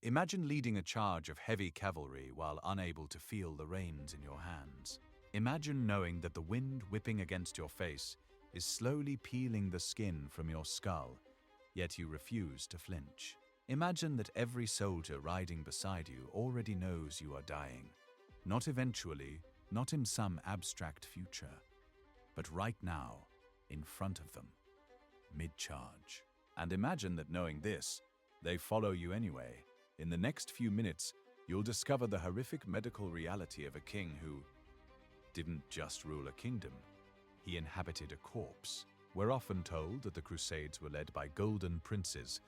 Imagine leading a charge of heavy cavalry while unable to feel the reins in your hands. Imagine knowing that the wind whipping against your face is slowly peeling the skin from your skull, yet you refuse to flinch. Imagine that every soldier riding beside you already knows you are dying. Not eventually, not in some abstract future, but right now, in front of them, mid-charge. And imagine that knowing this, they follow you anyway. In the next few minutes, you'll discover the horrific medical reality of a king who didn't just rule a kingdom, he inhabited a corpse. We're often told that the Crusades were led by golden princes,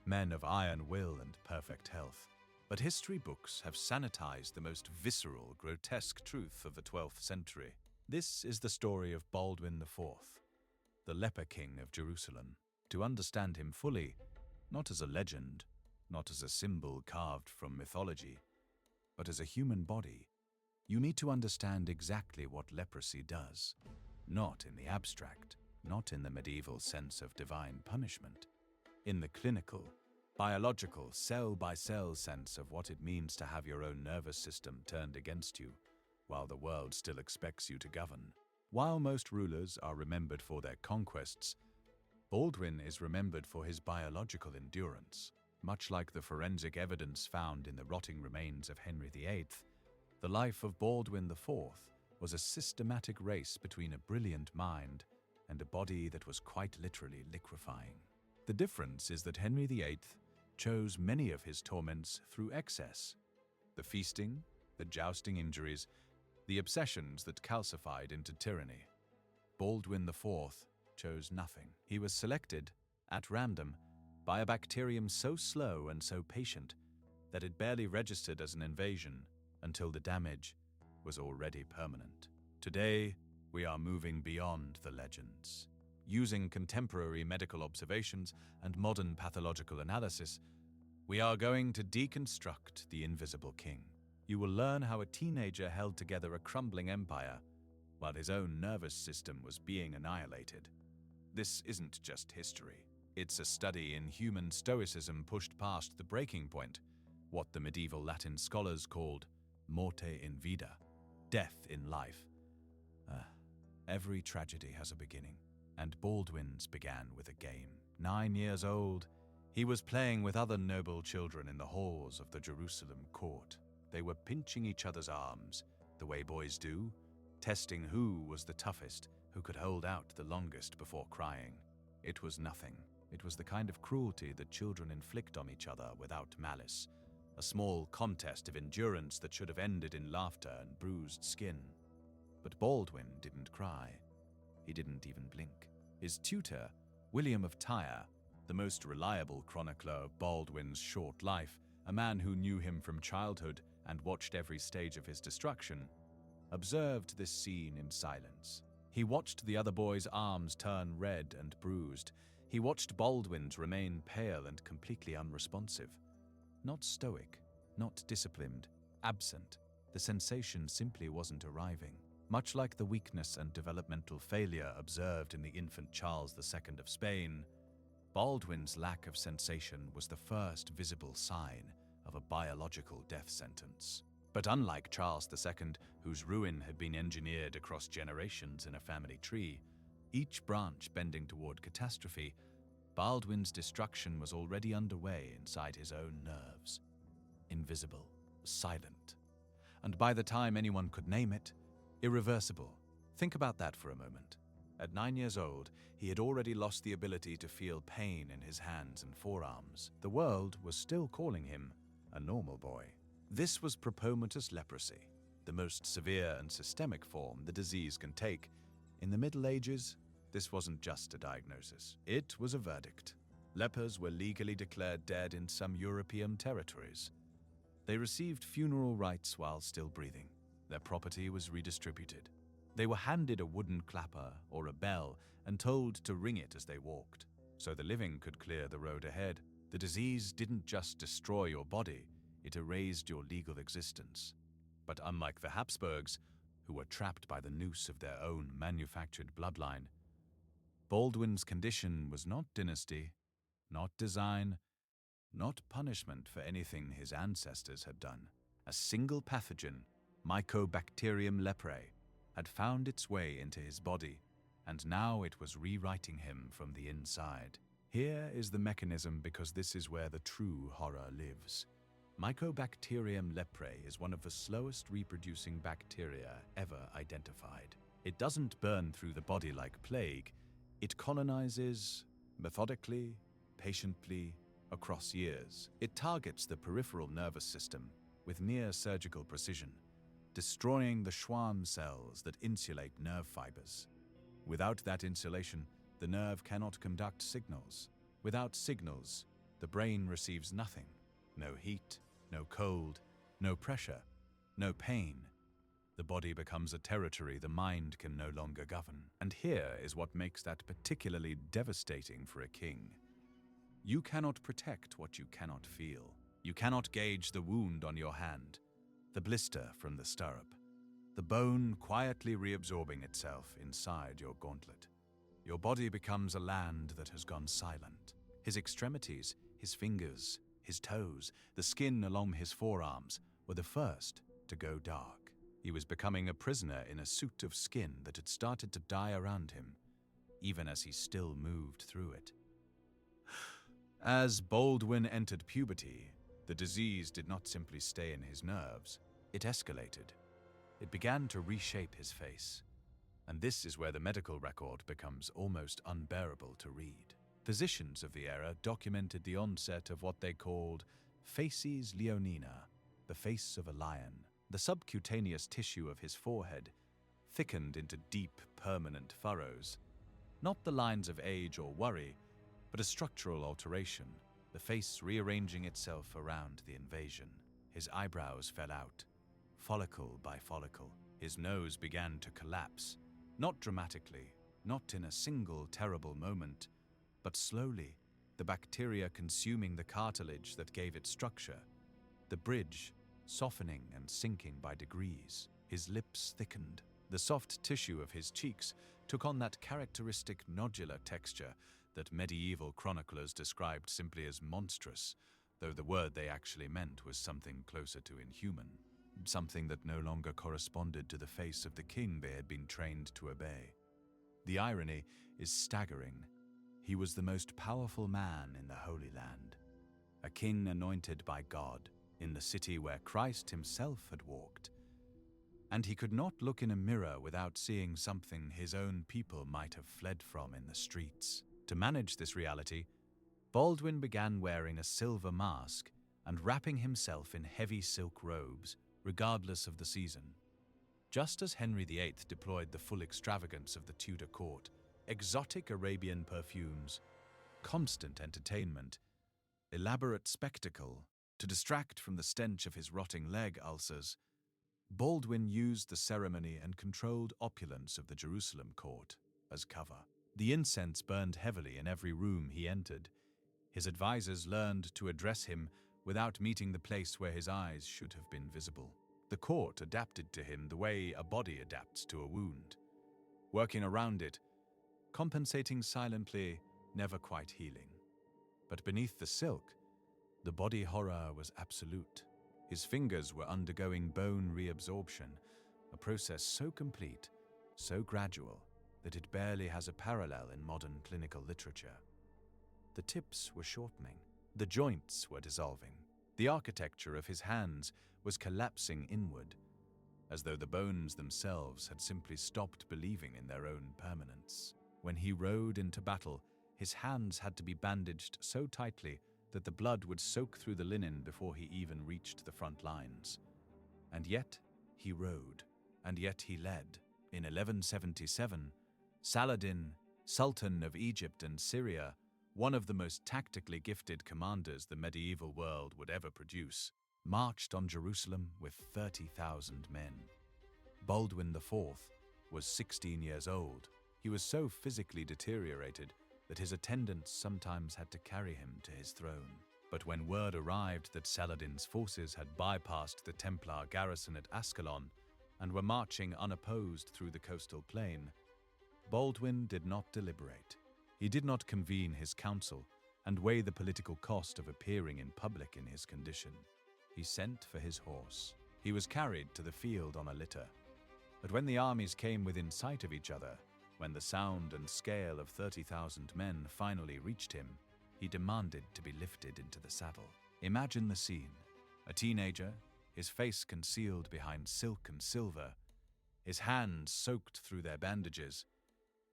men of iron will and perfect health. But history books have sanitized the most visceral, grotesque truth of the 12th century. This is the story of Baldwin IV, the Leper King of Jerusalem. To understand him fully, not as a legend, not as a symbol carved from mythology, but as a human body, you need to understand exactly what leprosy does. Not in the abstract, not in the medieval sense of divine punishment. In the clinical, biological, cell-by-cell sense of what it means to have your own nervous system turned against you, while the world still expects you to govern. While most rulers are remembered for their conquests, Baldwin is remembered for his biological endurance. Much like the forensic evidence found in the rotting remains of Henry VIII, the life of Baldwin IV was a systematic race between a brilliant mind and a body that was quite literally liquefying. The difference is that Henry VIII chose many of his torments through excess. The feasting, the jousting injuries, the obsessions that calcified into tyranny. Baldwin IV chose nothing. He was selected, at random, by a bacterium so slow and so patient that it barely registered as an invasion until the damage was already permanent. Today, we are moving beyond the legends. Using contemporary medical observations and modern pathological analysis, we are going to deconstruct the invisible king. You will learn how a teenager held together a crumbling empire while his own nervous system was being annihilated. This isn't just history. It's a study in human stoicism pushed past the breaking point, what the medieval Latin scholars called morte in vida, death in life. Every tragedy has a beginning, and Baldwin's began with a game. 9 years old, he was playing with other noble children in the halls of the Jerusalem court. They were pinching each other's arms, the way boys do, testing who was the toughest, who could hold out the longest before crying. It was nothing. It was the kind of cruelty that children inflict on each other without malice, a small contest of endurance that should have ended in laughter and bruised skin. But Baldwin didn't cry. He didn't even blink. His tutor, William of Tyre, the most reliable chronicler of Baldwin's short life, a man who knew him from childhood and watched every stage of his destruction, observed this scene in silence. He watched the other boy's arms turn red and bruised. He watched Baldwin's remain pale and completely unresponsive. Not stoic, not disciplined, absent. The sensation simply wasn't arriving. Much like the weakness and developmental failure observed in the infant Charles II of Spain, Baldwin's lack of sensation was the first visible sign of a biological death sentence. But unlike Charles II, whose ruin had been engineered across generations in a family tree, each branch bending toward catastrophe, Baldwin's destruction was already underway inside his own nerves. Invisible, silent, and by the time anyone could name it, irreversible. Think about that for a moment. At 9 years old, he had already lost the ability to feel pain in his hands and forearms. The world was still calling him a normal boy. This was propomatous leprosy, the most severe and systemic form the disease can take. In the Middle Ages, this wasn't just a diagnosis. It was a verdict. Lepers were legally declared dead in some European territories. They received funeral rites while still breathing. Their property was redistributed. They were handed a wooden clapper or a bell and told to ring it as they walked, so the living could clear the road ahead. The disease didn't just destroy your body, it erased your legal existence. But unlike the Habsburgs, who were trapped by the noose of their own manufactured bloodline, Baldwin's condition was not dynasty, not design, not punishment for anything his ancestors had done. A single pathogen, Mycobacterium leprae, had found its way into his body, and now it was rewriting him from the inside. Here is the mechanism, because this is where the true horror lives. Mycobacterium leprae is one of the slowest reproducing bacteria ever identified. It doesn't burn through the body like plague. It colonizes methodically, patiently, across years. It targets the peripheral nervous system with near surgical precision, destroying the Schwann cells that insulate nerve fibers. Without that insulation, the nerve cannot conduct signals. Without signals, the brain receives nothing. No heat, no cold, no pressure, no pain. The body becomes a territory the mind can no longer govern. And here is what makes that particularly devastating for a king. You cannot protect what you cannot feel. You cannot gauge the wound on your hand, the blister from the stirrup, the bone quietly reabsorbing itself inside your gauntlet. Your body becomes a land that has gone silent. His extremities, his fingers, his toes, the skin along his forearms were the first to go dark. He was becoming a prisoner in a suit of skin that had started to die around him, even as he still moved through it. As Baldwin entered puberty, the disease did not simply stay in his nerves, it escalated. It began to reshape his face. And this is where the medical record becomes almost unbearable to read. Physicians of the era documented the onset of what they called facies leonina, the face of a lion. The subcutaneous tissue of his forehead thickened into deep, permanent furrows. Not the lines of age or worry, but a structural alteration, the face rearranging itself around the invasion. His eyebrows fell out, follicle by follicle. His nose began to collapse, not dramatically, not in a single terrible moment, but slowly, the bacteria consuming the cartilage that gave it structure, the bridge softening and sinking by degrees. His lips thickened. The soft tissue of his cheeks took on that characteristic nodular texture that medieval chroniclers described simply as monstrous, though the word they actually meant was something closer to inhuman, something that no longer corresponded to the face of the king they had been trained to obey. The irony is staggering. He was the most powerful man in the Holy Land, a king anointed by God in the city where Christ himself had walked. And he could not look in a mirror without seeing something his own people might have fled from in the streets. To manage this reality, Baldwin began wearing a silver mask and wrapping himself in heavy silk robes, regardless of the season. Just as Henry VIII deployed the full extravagance of the Tudor court, exotic Arabian perfumes, constant entertainment, elaborate spectacle, to distract from the stench of his rotting leg ulcers, Baldwin used the ceremony and controlled opulence of the Jerusalem court as cover. The incense burned heavily in every room he entered. His advisors learned to address him without meeting the place where his eyes should have been visible. The court adapted to him the way a body adapts to a wound, working around it, compensating silently, never quite healing. But beneath the silk, the body horror was absolute. His fingers were undergoing bone reabsorption, a process so complete, so gradual, that it barely has a parallel in modern clinical literature. The tips were shortening. The joints were dissolving. The architecture of his hands was collapsing inward, as though the bones themselves had simply stopped believing in their own permanence. When he rode into battle, his hands had to be bandaged so tightly that the blood would soak through the linen before he even reached the front lines. And yet he rode, and yet he led. In 1177, Saladin, Sultan of Egypt and Syria, one of the most tactically gifted commanders the medieval world would ever produce, marched on Jerusalem with 30,000 men. Baldwin IV was 16 years old. He was so physically deteriorated that his attendants sometimes had to carry him to his throne. But when word arrived that Saladin's forces had bypassed the Templar garrison at Ascalon and were marching unopposed through the coastal plain, Baldwin did not deliberate. He did not convene his council and weigh the political cost of appearing in public in his condition. He sent for his horse. He was carried to the field on a litter. But when the armies came within sight of each other, when the sound and scale of 30,000 men finally reached him, he demanded to be lifted into the saddle. Imagine the scene. A teenager, his face concealed behind silk and silver, his hands soaked through their bandages,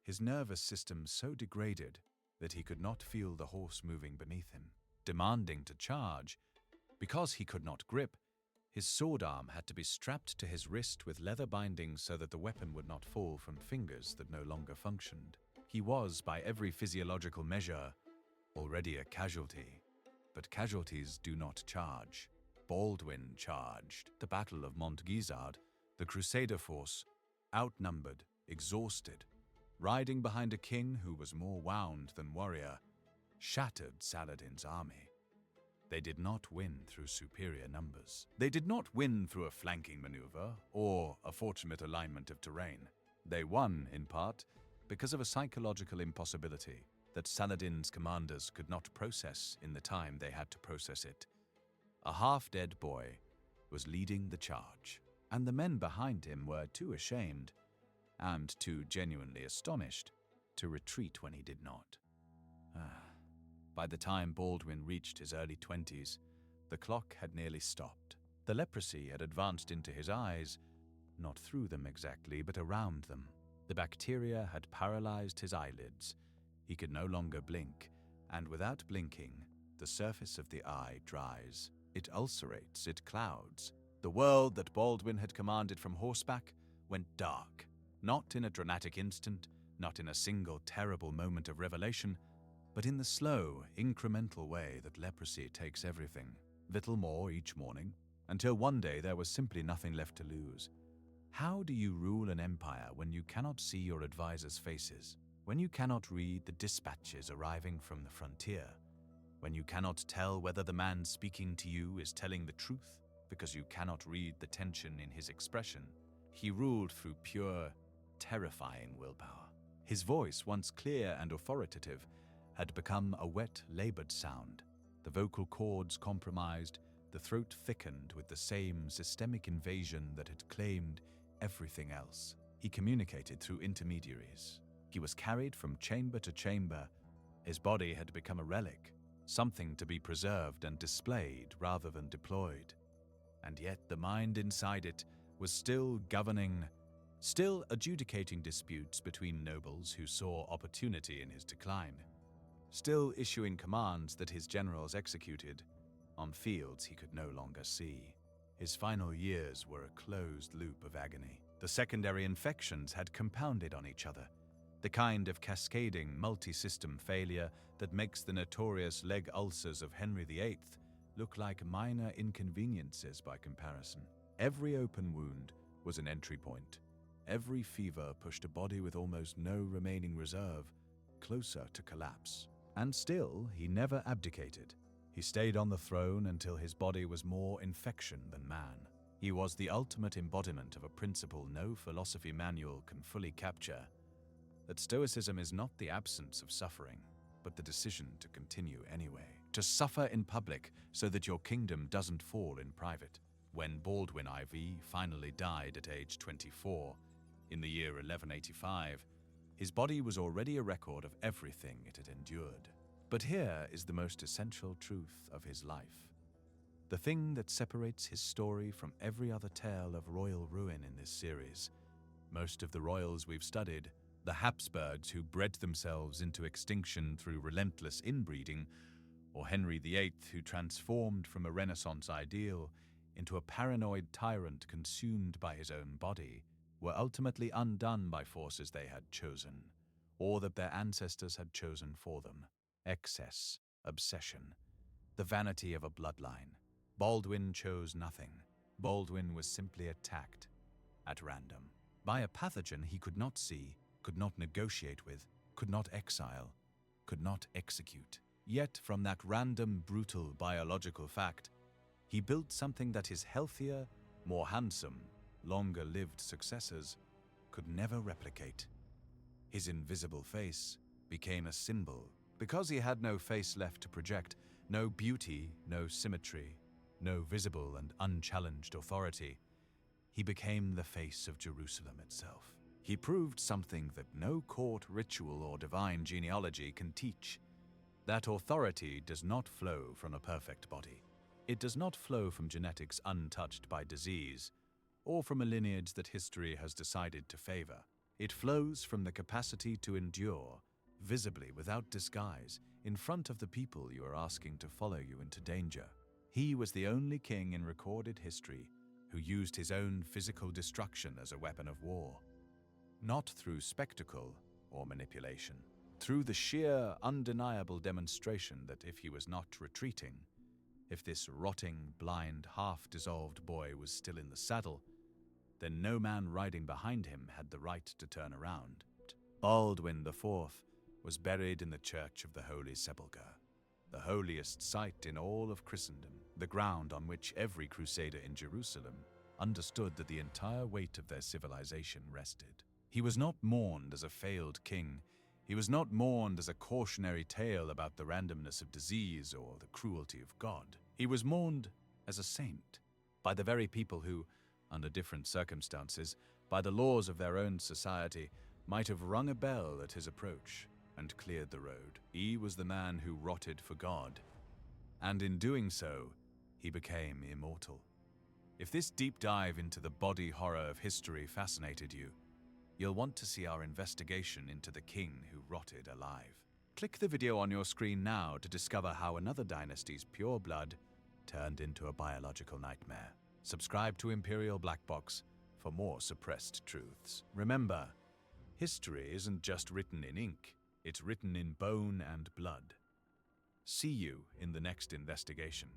his nervous system so degraded that he could not feel the horse moving beneath him, demanding to charge. Because he could not grip, his sword arm had to be strapped to his wrist with leather bindings so that the weapon would not fall from fingers that no longer functioned. He was, by every physiological measure, already a casualty. But casualties do not charge. Baldwin charged. The Battle of Montgisard, the Crusader force, outnumbered, exhausted, riding behind a king who was more wound than warrior, shattered Saladin's army. They did not win through superior numbers. They did not win through a flanking maneuver or a fortunate alignment of terrain. They won, in part, because of a psychological impossibility that Saladin's commanders could not process in the time they had to process it. A half-dead boy was leading the charge, and the men behind him were too ashamed and too genuinely astonished to retreat when he did not. By the time Baldwin reached his early 20s, the clock had nearly stopped. The leprosy had advanced into his eyes, not through them exactly, but around them. The bacteria had paralyzed his eyelids. He could no longer blink, and without blinking, the surface of the eye dries. It ulcerates, it clouds. The world that Baldwin had commanded from horseback went dark, not in a dramatic instant, not in a single terrible moment of revelation, but in the slow, incremental way that leprosy takes everything, little more each morning, until one day there was simply nothing left to lose. How do you rule an empire when you cannot see your advisors' faces, when you cannot read the dispatches arriving from the frontier, when you cannot tell whether the man speaking to you is telling the truth because you cannot read the tension in his expression? He ruled through pure, terrifying willpower. His voice, once clear and authoritative, had become a wet, labored sound. The vocal cords compromised, the throat thickened with the same systemic invasion that had claimed everything else. He communicated through intermediaries. He was carried from chamber to chamber. His body had become a relic, something to be preserved and displayed rather than deployed. And yet the mind inside it was still governing, still adjudicating disputes between nobles who saw opportunity in his decline, still issuing commands that his generals executed on fields he could no longer see. His final years were a closed loop of agony. The secondary infections had compounded on each other, the kind of cascading multi-system failure that makes the notorious leg ulcers of Henry VIII look like minor inconveniences by comparison. Every open wound was an entry point. Every fever pushed a body with almost no remaining reserve closer to collapse. And still, he never abdicated. He stayed on the throne until his body was more infection than man. He was the ultimate embodiment of a principle no philosophy manual can fully capture: that Stoicism is not the absence of suffering, but the decision to continue anyway. To suffer in public so that your kingdom doesn't fall in private. When Baldwin IV finally died at age 24, in the year 1185, his body was already a record of everything it had endured. But here is the most essential truth of his life. The thing that separates his story from every other tale of royal ruin in this series. Most of the royals we've studied, the Habsburgs who bred themselves into extinction through relentless inbreeding, or Henry VIII who transformed from a Renaissance ideal into a paranoid tyrant consumed by his own body, were ultimately undone by forces they had chosen, or that their ancestors had chosen for them. Excess, obsession, the vanity of a bloodline. Baldwin chose nothing. Baldwin was simply attacked, at random, by a pathogen he could not see, could not negotiate with, could not exile, could not execute. Yet from that random, brutal biological fact, he built something that his healthier, more handsome, longer-lived successors could never replicate. His invisible face became a symbol Because he had no face left to project, no beauty, no symmetry, no visible and unchallenged authority, he became the face of Jerusalem itself. He proved something that no court ritual or divine genealogy can teach: that authority does not flow from a perfect body. It does not flow from genetics untouched by disease, or from a lineage that history has decided to favor. It flows from the capacity to endure, visibly without disguise, in front of the people you are asking to follow you into danger. He was the only king in recorded history who used his own physical destruction as a weapon of war, not through spectacle or manipulation, through the sheer, undeniable demonstration that if he was not retreating, if this rotting, blind, half-dissolved boy was still in the saddle, then no man riding behind him had the right to turn around. Baldwin IV was buried in the Church of the Holy Sepulchre, the holiest site in all of Christendom, the ground on which every crusader in Jerusalem understood that the entire weight of their civilization rested. He was not mourned as a failed king. He was not mourned as a cautionary tale about the randomness of disease or the cruelty of God. He was mourned as a saint by the very people who, under different circumstances, by the laws of their own society, might have rung a bell at his approach and cleared the road. He was the man who rotted for God, and in doing so, he became immortal. If this deep dive into the body horror of history fascinated you, you'll want to see our investigation into the king who rotted alive. Click the video on your screen now to discover how another dynasty's pure blood turned into a biological nightmare. Subscribe to Imperial Blackbox for more suppressed truths. Remember, history isn't just written in ink, it's written in bone and blood. See you in the next investigation.